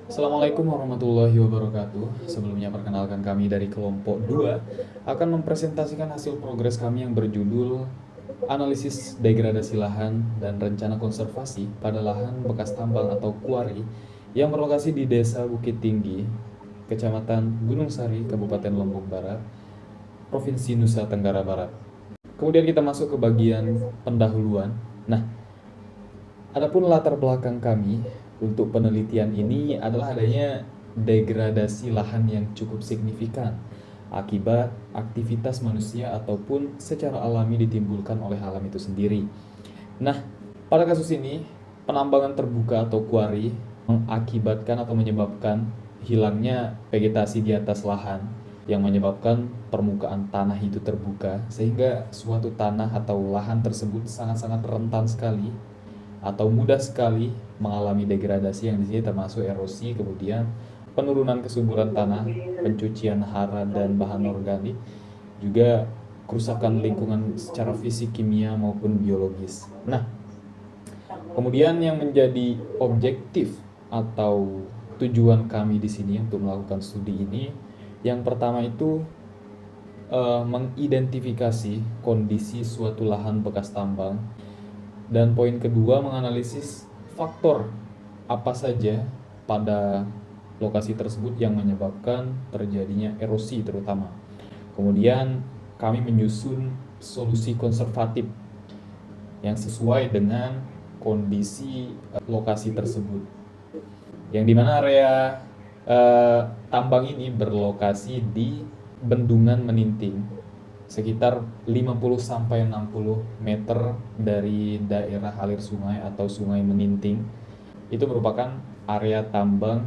Assalamualaikum warahmatullahi wabarakatuh. Sebelumnya perkenalkan kami dari kelompok 2 akan mempresentasikan hasil progres kami yang berjudul Analisis Degradasi Lahan dan Rencana Konservasi pada Lahan Bekas Tambang atau Kuari yang berlokasi di Desa Bukit Tinggi, Kecamatan Gunung Sari, Kabupaten Lombok Barat, Provinsi Nusa Tenggara Barat. Kemudian kita masuk ke bagian pendahuluan. Nah, adapun latar belakang kami untuk penelitian ini adalah adanya degradasi lahan yang cukup signifikan akibat aktivitas manusia ataupun secara alami ditimbulkan oleh alam itu sendiri. Nah, pada kasus ini, penambangan terbuka atau kuari mengakibatkan atau menyebabkan hilangnya vegetasi di atas lahan yang menyebabkan permukaan tanah itu terbuka sehingga suatu tanah atau lahan tersebut sangat-sangat rentan sekali atau mudah sekali mengalami degradasi yang di sini termasuk erosi, kemudian penurunan kesuburan tanah, pencucian hara dan bahan organik, juga kerusakan lingkungan secara fisik, kimia maupun biologis. Nah, kemudian yang menjadi objektif atau tujuan kami di sini untuk melakukan studi ini, yang pertama itu mengidentifikasi kondisi suatu lahan bekas tambang, dan poin kedua menganalisis faktor apa saja pada lokasi tersebut yang menyebabkan terjadinya erosi terutama. Kemudian kami menyusun solusi konservatif yang sesuai dengan kondisi lokasi tersebut. Yang dimana area tambang ini berlokasi di Bendungan Meninting, sekitar 50 sampai 60 meter dari daerah alir sungai atau Sungai Meninting. Itu merupakan area tambang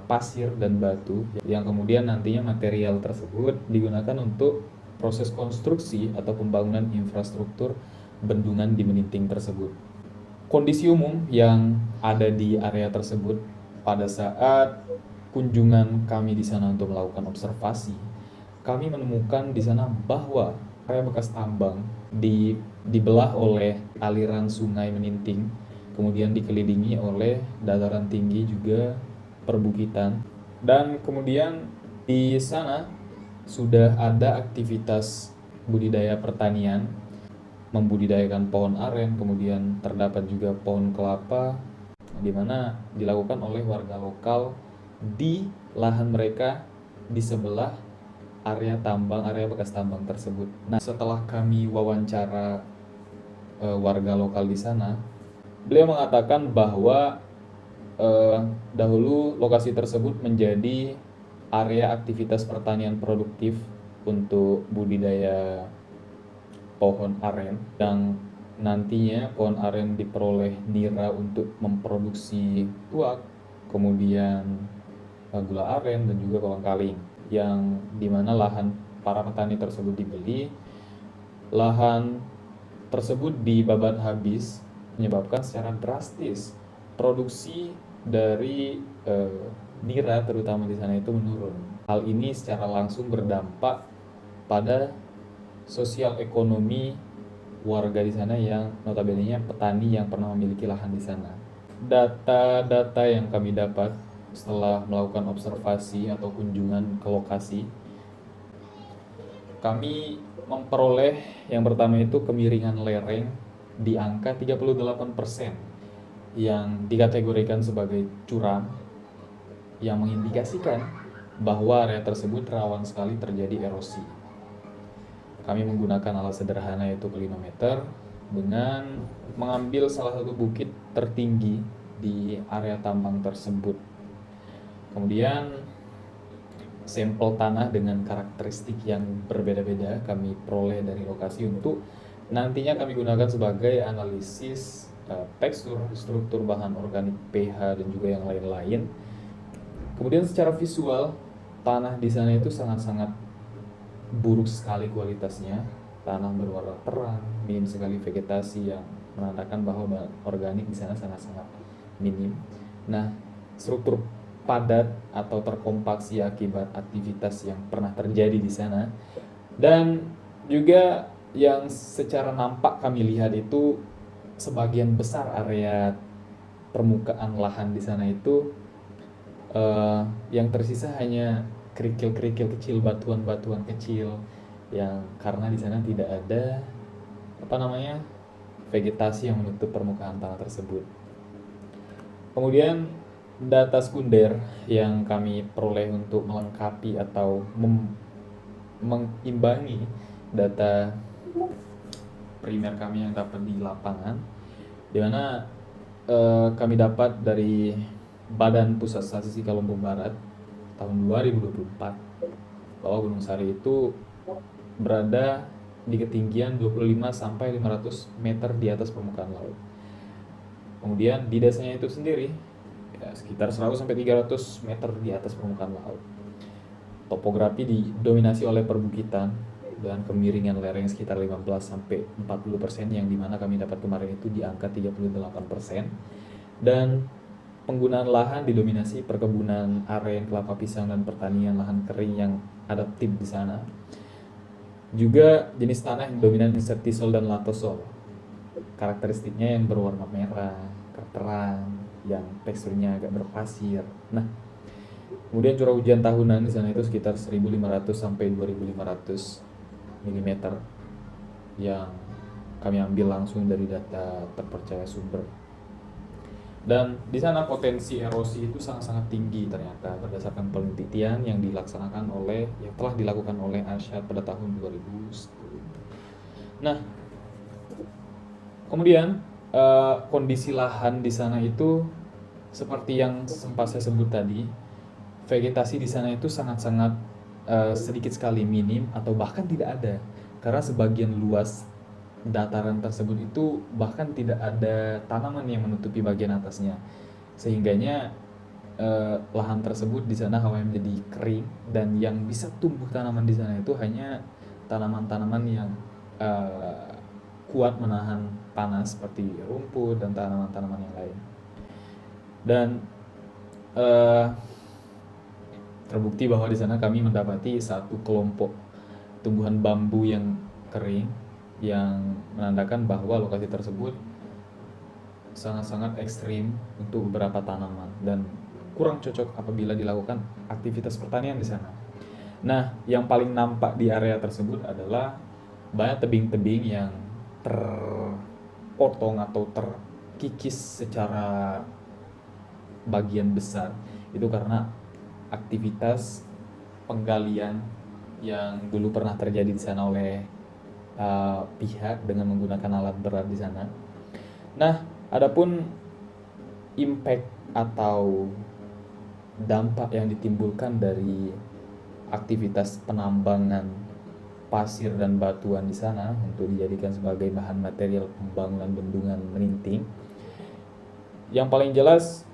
pasir dan batu yang kemudian nantinya material tersebut digunakan untuk proses konstruksi atau pembangunan infrastruktur bendungan di Meninting tersebut. Kondisi umum yang ada di area tersebut pada saat kunjungan kami di sana untuk melakukan observasi, kami menemukan di sana bahwa area bekas tambang dibelah oleh aliran Sungai Meninting, kemudian dikelilingi oleh dataran tinggi juga perbukitan, dan kemudian di sana sudah ada aktivitas budidaya pertanian, membudidayakan pohon aren, kemudian terdapat juga pohon kelapa, di mana dilakukan oleh warga lokal di lahan mereka di sebelah area tambang, area bekas tambang tersebut. Nah, setelah kami wawancara warga lokal di sana, beliau mengatakan bahwa dahulu lokasi tersebut menjadi area aktivitas pertanian produktif untuk budidaya pohon aren, yang nantinya pohon aren diperoleh nira untuk memproduksi tuak, kemudian gula aren dan juga kolang kaling, yang dimana lahan para petani tersebut dibeli, lahan tersebut dibabat habis, menyebabkan secara drastis produksi dari nira terutama di sana itu menurun. Hal ini secara langsung berdampak pada sosial ekonomi warga di sana yang notabene-nya petani yang pernah memiliki lahan di sana. Data-data yang kami dapat setelah melakukan observasi atau kunjungan ke lokasi, kami memperoleh yang pertama itu kemiringan lereng di angka 38% yang dikategorikan sebagai curam, yang mengindikasikan bahwa area tersebut rawan sekali terjadi erosi. Kami menggunakan alat sederhana yaitu klinometer dengan mengambil salah satu bukit tertinggi di area tambang tersebut. Kemudian sampel tanah dengan karakteristik yang berbeda-beda kami peroleh dari lokasi untuk nantinya kami gunakan sebagai analisis tekstur, struktur bahan organik, pH dan juga yang lain-lain. Kemudian secara visual tanah di sana itu sangat-sangat buruk sekali kualitasnya. Tanah berwarna terang, minim sekali vegetasi yang menandakan bahwa bahan organik di sana sangat-sangat minim. Nah, struktur padat atau terkompaksi akibat aktivitas yang pernah terjadi di sana. Dan juga yang secara nampak kami lihat itu sebagian besar area permukaan lahan di sana itu Yang tersisa hanya kerikil-kerikil kecil, batuan-batuan kecil, yang karena di sana tidak ada apa namanya vegetasi yang menutup permukaan tanah tersebut. Kemudian data sekunder yang kami peroleh untuk melengkapi atau mengimbangi data primer kami yang dapat di lapangan, di mana kami dapat dari Badan Pusat Statistika Lombok Barat tahun 2024 bahwa Gunung Sari itu berada di ketinggian 25 sampai 500 meter di atas permukaan laut. Kemudian di desanya itu sendiri ya, sekitar 100 sampai 300 meter di atas permukaan laut. Topografi didominasi oleh perbukitan dan kemiringan lereng sekitar 15 sampai 40%, yang dimana kami dapat kemarin itu di angka 38%. Dan penggunaan lahan didominasi perkebunan aren, kelapa pisang, dan pertanian lahan kering yang adaptif di sana. Juga jenis tanah yang dominan insertisol dan latosol. Karakteristiknya yang berwarna merah, terang, yang teksturnya agak berpasir. Nah, kemudian curah hujan tahunan di sana itu sekitar 1.500 sampai 2.500 mm yang kami ambil langsung dari data terpercaya sumber. Dan di sana potensi erosi itu sangat-sangat tinggi ternyata berdasarkan penelitian yang telah dilakukan oleh Arsyad pada tahun 2010. Nah, kemudian kondisi lahan di sana itu seperti yang sempat saya sebut tadi, vegetasi di sana itu sangat-sangat sedikit sekali, minim atau bahkan tidak ada, karena sebagian luas dataran tersebut itu bahkan tidak ada tanaman yang menutupi bagian atasnya, sehingganya lahan tersebut di sana hawanya menjadi kering, dan yang bisa tumbuh tanaman di sana itu hanya tanaman-tanaman yang kuat menahan panas seperti rumput dan tanaman-tanaman yang lain. Dan terbukti bahwa di sana kami mendapati satu kelompok tumbuhan bambu yang kering, yang menandakan bahwa lokasi tersebut sangat-sangat ekstrim untuk beberapa tanaman dan kurang cocok apabila dilakukan aktivitas pertanian di sana. Nah, yang paling nampak di area tersebut adalah banyak tebing-tebing yang terpotong atau terkikis secara bagian besar. Itu karena aktivitas penggalian yang dulu pernah terjadi di sana oleh pihak dengan menggunakan alat berat di sana. Nah, adapun impact atau dampak yang ditimbulkan dari aktivitas penambangan pasir dan batuan di sana untuk dijadikan sebagai bahan material pembangunan bendungan Merinting, yang paling jelas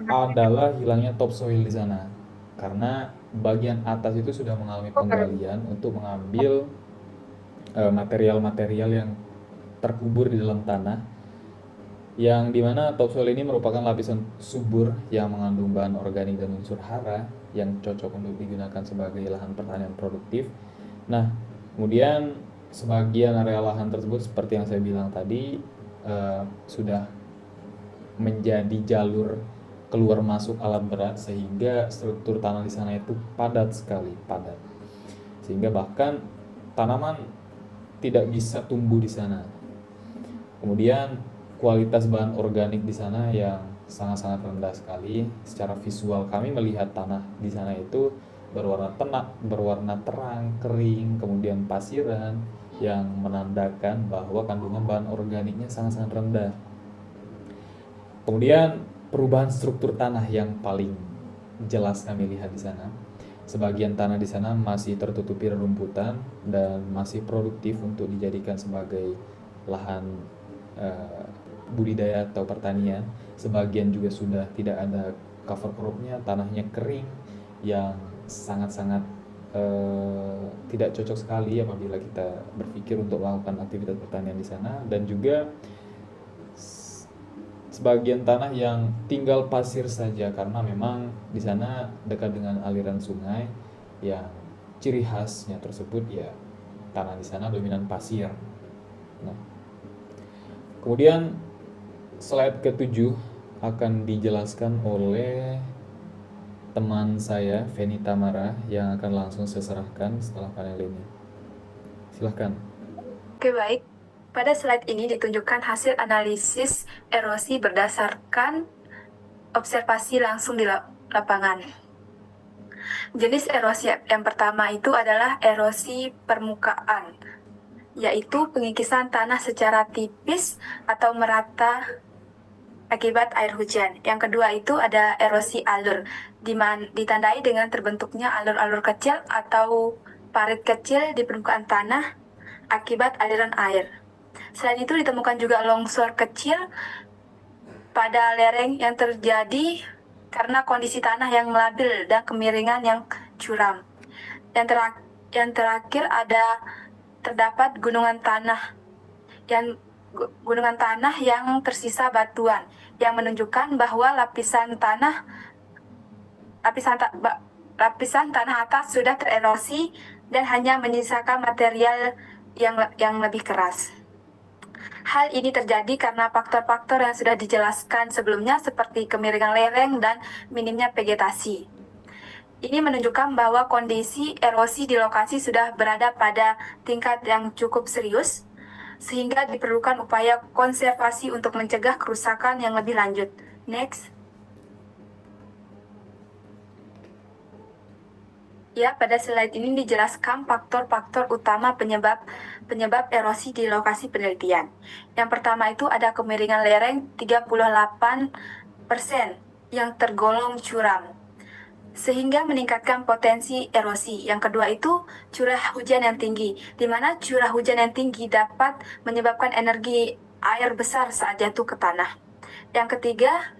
adalah hilangnya topsoil di sana, karena bagian atas itu sudah mengalami penggalian untuk mengambil material-material yang terkubur di dalam tanah, yang dimana topsoil ini merupakan lapisan subur yang mengandung bahan organik dan unsur hara yang cocok untuk digunakan sebagai lahan pertanian produktif. Nah, kemudian sebagian area lahan tersebut seperti yang saya bilang tadi sudah menjadi jalur keluar masuk alat berat, sehingga struktur tanah di sana itu padat sekali, sehingga bahkan tanaman tidak bisa tumbuh di sana. Kemudian kualitas bahan organik di sana yang sangat-sangat rendah sekali. Secara visual kami melihat tanah di sana itu berwarna terang, kering, kemudian pasiran, yang menandakan bahwa kandungan bahan organiknya sangat-sangat rendah. Kemudian perubahan struktur tanah yang paling jelas kami lihat di sana. Sebagian tanah di sana masih tertutupi rerumputan dan masih produktif untuk dijadikan sebagai lahan budidaya atau pertanian. Sebagian juga sudah tidak ada cover cropnya, tanahnya kering, yang sangat-sangat tidak cocok sekali apabila kita berpikir untuk melakukan aktivitas pertanian di sana. Dan juga sebagian tanah yang tinggal pasir saja, karena memang di sana dekat dengan aliran sungai yang ciri khasnya tersebut ya tanah di sana dominan pasir. Nah, kemudian slide ke-7 akan dijelaskan oleh teman saya, Feni Tamara, yang akan langsung saya serahkan setelah panel ini. Silahkan. Oke, baik. Pada slide ini ditunjukkan hasil analisis erosi berdasarkan observasi langsung di lapangan. Jenis erosi yang pertama itu adalah erosi permukaan, yaitu pengikisan tanah secara tipis atau merata akibat air hujan. Yang kedua itu ada erosi alur, ditandai dengan terbentuknya alur-alur kecil atau parit kecil di permukaan tanah akibat aliran air. Selain itu ditemukan juga longsor kecil pada lereng yang terjadi karena kondisi tanah yang labil dan kemiringan yang curam. Yang terakhir ada terdapat gunungan tanah yang tersisa batuan yang menunjukkan bahwa lapisan tanah atas sudah tererosi dan hanya menyisakan material yang lebih keras. Hal ini terjadi karena faktor-faktor yang sudah dijelaskan sebelumnya seperti kemiringan lereng dan minimnya vegetasi. Ini menunjukkan bahwa kondisi erosi di lokasi sudah berada pada tingkat yang cukup serius, sehingga diperlukan upaya konservasi untuk mencegah kerusakan yang lebih lanjut. Next. Ya, pada slide ini dijelaskan faktor-faktor utama penyebab erosi di lokasi penelitian. Yang pertama itu ada kemiringan lereng 38% yang tergolong curam, sehingga meningkatkan potensi erosi. Yang kedua itu curah hujan yang tinggi, di mana curah hujan yang tinggi dapat menyebabkan energi air besar saat jatuh ke tanah. Yang ketiga,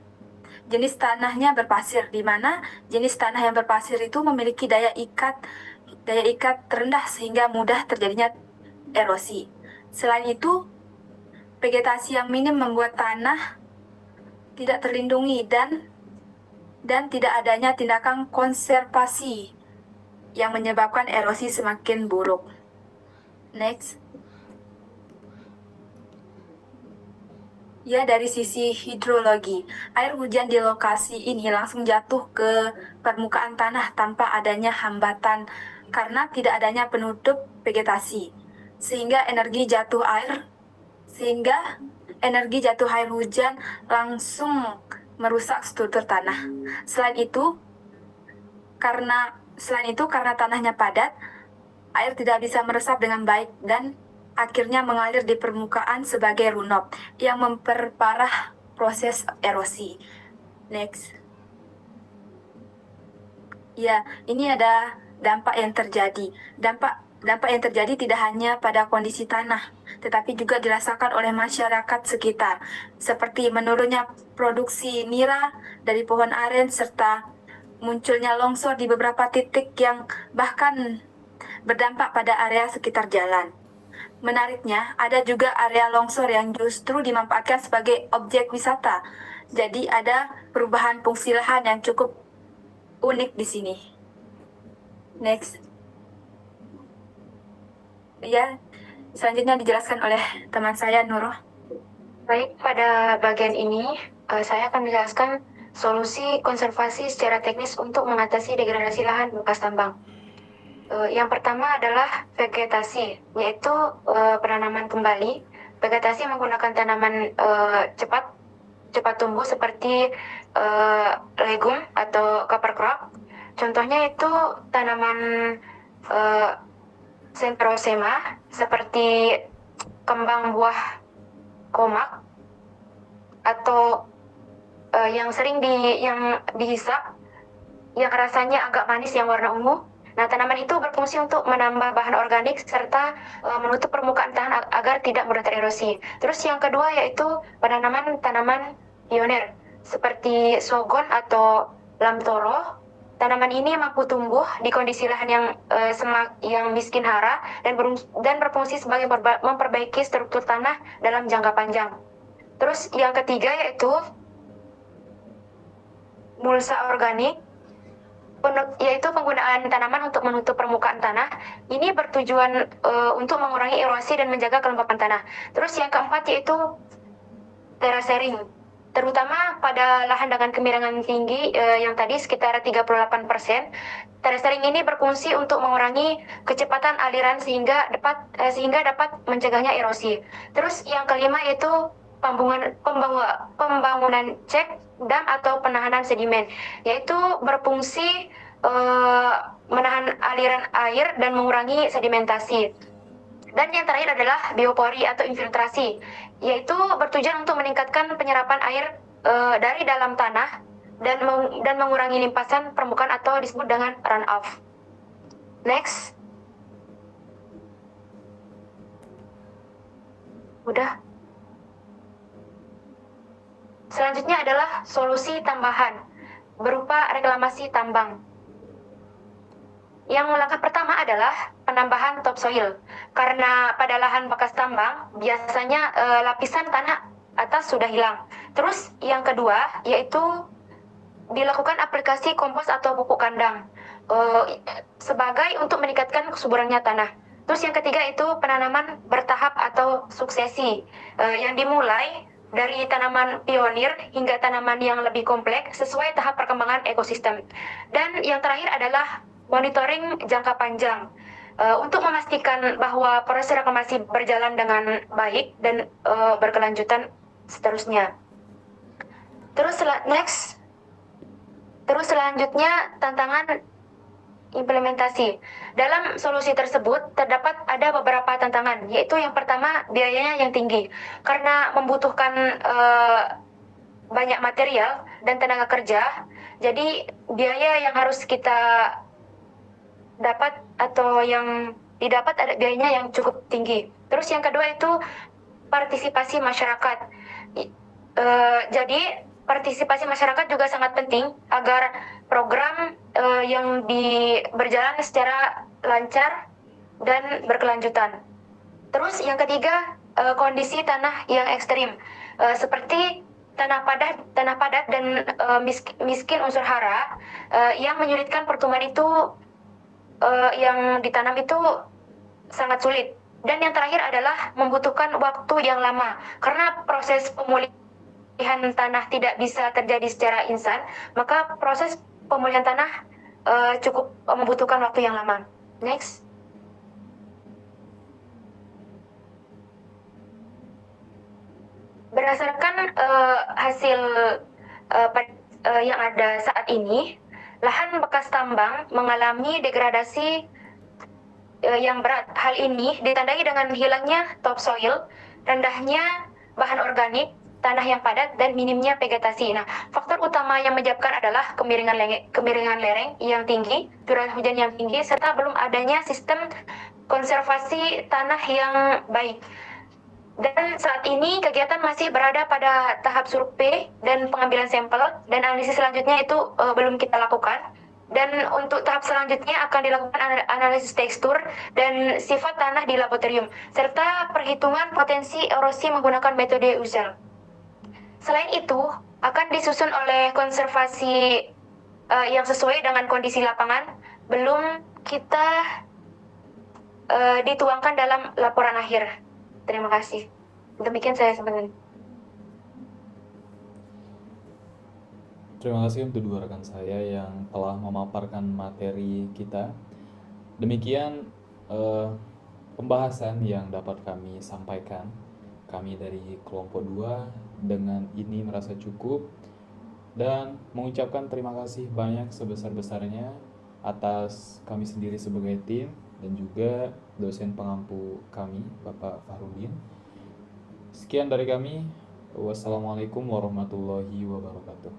jenis tanahnya berpasir, di mana jenis tanah yang berpasir itu memiliki daya ikat rendah sehingga mudah terjadinya erosi. Selain itu, vegetasi yang minim membuat tanah tidak terlindungi dan tidak adanya tindakan konservasi yang menyebabkan erosi semakin buruk. Next. Ya, dari sisi hidrologi, air hujan di lokasi ini langsung jatuh ke permukaan tanah tanpa adanya hambatan karena tidak adanya penutup vegetasi, sehingga energi jatuh air hujan langsung merusak struktur tanah. Selain itu, karena tanahnya padat, air tidak bisa meresap dengan baik dan akhirnya mengalir di permukaan sebagai runop yang memperparah proses erosi. Next. Ya, ini ada dampak yang terjadi. Dampak yang terjadi tidak hanya pada kondisi tanah, tetapi juga dirasakan oleh masyarakat sekitar, seperti menurunnya produksi nira dari pohon aren serta munculnya longsor di beberapa titik yang bahkan berdampak pada area sekitar jalan. Menariknya, ada juga area longsor yang justru dimanfaatkan sebagai objek wisata. Jadi ada perubahan fungsi lahan yang cukup unik di sini. Next. Ya, selanjutnya dijelaskan oleh teman saya, Nurul. Baik, pada bagian ini saya akan menjelaskan solusi konservasi secara teknis untuk mengatasi degradasi lahan bekas tambang. Yang pertama adalah vegetasi, yaitu penanaman kembali. Vegetasi menggunakan tanaman cepat tumbuh seperti legum atau cover crop. Contohnya itu tanaman Centrosema seperti kembang buah komak atau yang sering dihisap yang rasanya agak manis yang warna ungu. Nah, tanaman itu berfungsi untuk menambah bahan organik serta menutup permukaan tanah agar tidak mudah tererosi. Terus yang kedua yaitu penanaman tanaman pionir seperti sogon atau lamtoro. Tanaman ini mampu tumbuh di kondisi lahan yang miskin hara dan berfungsi sebagai memperbaiki struktur tanah dalam jangka panjang. Terus yang ketiga yaitu mulsa organik, yaitu penggunaan tanaman untuk menutup permukaan tanah. Ini bertujuan untuk mengurangi erosi dan menjaga kelembapan tanah. Terus yang keempat yaitu terasering. terutama pada lahan dengan kemiringan tinggi yang tadi sekitar 38%. Terasering ini berfungsi untuk mengurangi kecepatan aliran sehingga dapat mencegahnya erosi. Terus yang kelima yaitu pembangunan cek dam atau penahanan sedimen, yaitu berfungsi menahan aliran air dan mengurangi sedimentasi. Dan yang terakhir adalah biopori atau infiltrasi, yaitu bertujuan untuk meningkatkan penyerapan air dari dalam tanah dan mengurangi limpasan permukaan atau disebut dengan runoff. Next. Udah. Selanjutnya adalah solusi tambahan berupa reklamasi tambang. Yang langkah pertama adalah penambahan topsoil. Karena pada lahan bekas tambang, biasanya lapisan tanah atas sudah hilang. Terus yang kedua, yaitu dilakukan aplikasi kompos atau pupuk kandang sebagai untuk meningkatkan kesuburannya tanah. Terus yang ketiga itu penanaman bertahap atau suksesi yang dimulai dari tanaman pionir hingga tanaman yang lebih kompleks sesuai tahap perkembangan ekosistem. Dan yang terakhir adalah monitoring jangka panjang untuk memastikan bahwa proses reklamasi berjalan dengan baik dan berkelanjutan seterusnya. Terus selanjutnya tantangan implementasi. Dalam solusi tersebut terdapat ada beberapa tantangan, yaitu yang pertama biayanya yang tinggi karena membutuhkan banyak material dan tenaga kerja. Jadi biaya yang harus kita dapat atau yang didapat ada biayanya yang cukup tinggi. Terus yang kedua itu partisipasi masyarakat. Jadi partisipasi masyarakat juga sangat penting agar program yang berjalan secara lancar dan berkelanjutan. Terus yang ketiga kondisi tanah yang ekstrim seperti tanah padat dan miskin unsur hara yang menyulitkan pertumbuhan itu yang ditanam itu sangat sulit. Dan yang terakhir adalah membutuhkan waktu yang lama karena proses pemulihan tanah tidak bisa terjadi secara instan, maka proses pemulihan tanah cukup membutuhkan waktu yang lama. Next. Berdasarkan hasil yang ada saat ini, lahan bekas tambang mengalami degradasi yang berat. Hal ini ditandai dengan hilangnya topsoil, rendahnya bahan organik, tanah yang padat, dan minimnya vegetasi. Nah, faktor utama yang menyebabkan adalah kemiringan lereng yang tinggi, curah hujan yang tinggi, serta belum adanya sistem konservasi tanah yang baik. Dan saat ini kegiatan masih berada pada tahap survei dan pengambilan sampel, dan analisis selanjutnya itu belum kita lakukan. Dan untuk tahap selanjutnya akan dilakukan analisis tekstur dan sifat tanah di laboratorium, serta perhitungan potensi erosi menggunakan metode UZEL. Selain itu, akan disusun oleh konservasi yang sesuai dengan kondisi lapangan, belum kita dituangkan dalam laporan akhir. Terima kasih. Demikian saya sebenarnya. Terima kasih untuk dua rekan saya yang telah memaparkan materi kita. Demikian pembahasan yang dapat kami sampaikan. Kami dari kelompok 2 dengan ini merasa cukup dan mengucapkan terima kasih banyak sebesar-besarnya atas kami sendiri sebagai tim dan juga dosen pengampu kami, Bapak Fahrudin. Sekian dari kami. Wassalamualaikum warahmatullahi wabarakatuh.